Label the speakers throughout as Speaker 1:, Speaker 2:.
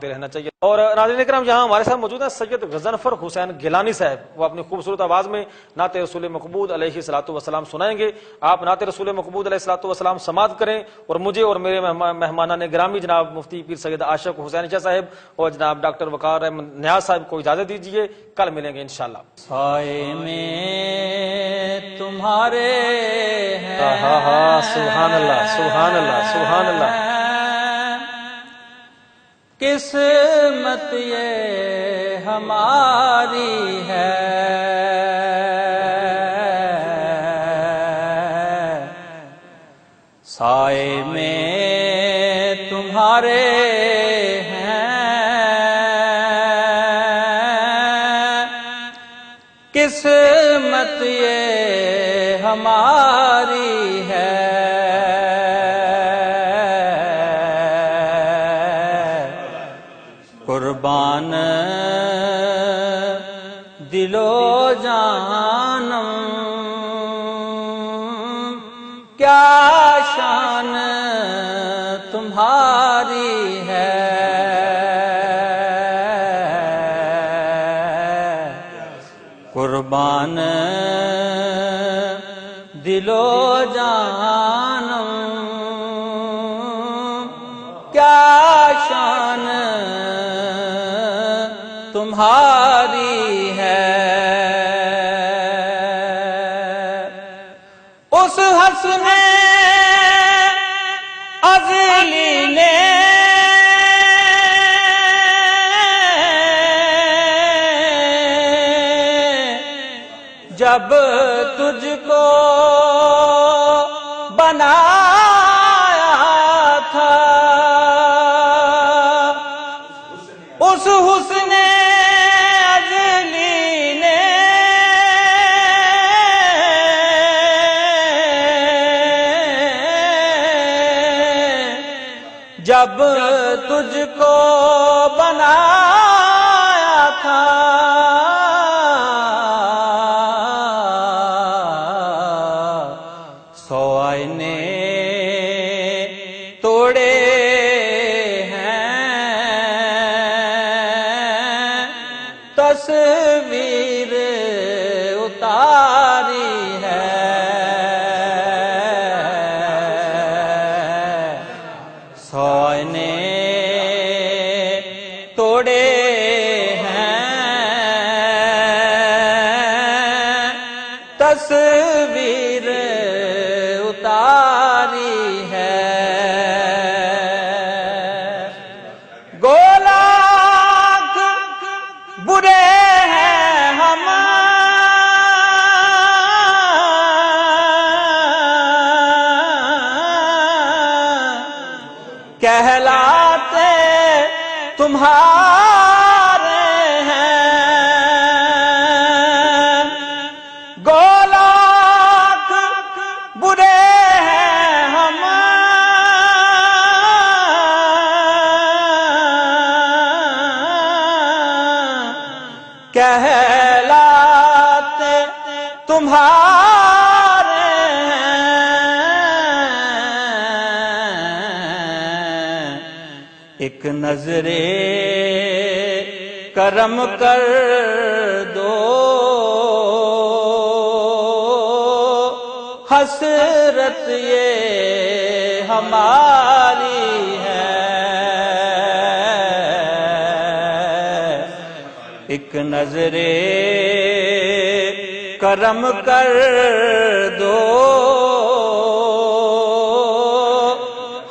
Speaker 1: رہنا چاہیے۔ اور ناظرین کرام، یہاں ہمارے ساتھ موجود ہیں سید غضنفر حسین گیلانی صاحب۔ وہ اپنی خوبصورت آواز میں نعت رسول مقبول علیہ الصلوۃ والسلام سنائیں گے۔ آپ نعت رسول مقبول علیہ الصلوۃ والسلام سماعت کریں اور مجھے اور میرے مہمانان گرامی جناب مفتی پیر سید عاشق حسین شاہ صاحب اور جناب ڈاکٹر وقار احمد نیاز صاحب کو اجازت دیجیے۔ کل ملیں گے انشاءاللہ۔
Speaker 2: سائے میں تمہارے ہیں،
Speaker 1: سبحان اللہ سبحان اللہ سبحان اللہ۔
Speaker 2: قسمت یہ ہماری ہے، سائے میں تمہارے ہیں، قسمت یہ ہماری ہے، قربان دل و جانم کیا شان تمہاری ہے، قربان دل و جانم کیا شان تمہاری ہے، اس حسن ازلی نے جب تجھ کو بنایا تھا، اس حسن ازلی نے جب تجھ کو بنایا تھا، سو آئینے توڑے تصویر اتاری ہے، سونے توڑے ہیں تصویر اتاری ہے، گولاک برے کہلاتے تمہارے ہیں، گولاک برے ہیں ہم، کہلاتے تمہارے ایک نظر کرم کر دو، حسرت یہ ہماری ہے، ایک نظر کرم کر دو،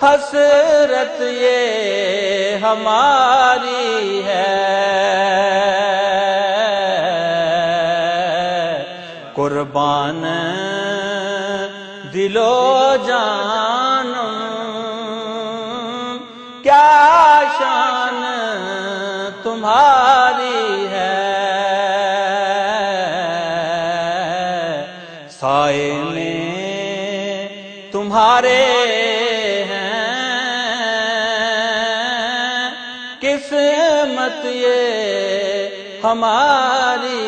Speaker 2: حسرت یہ ہماری ہے، قربان دل و جانم کیا شان تمہاری ہے، سائے میں تمہارے قسمت یہ ہماری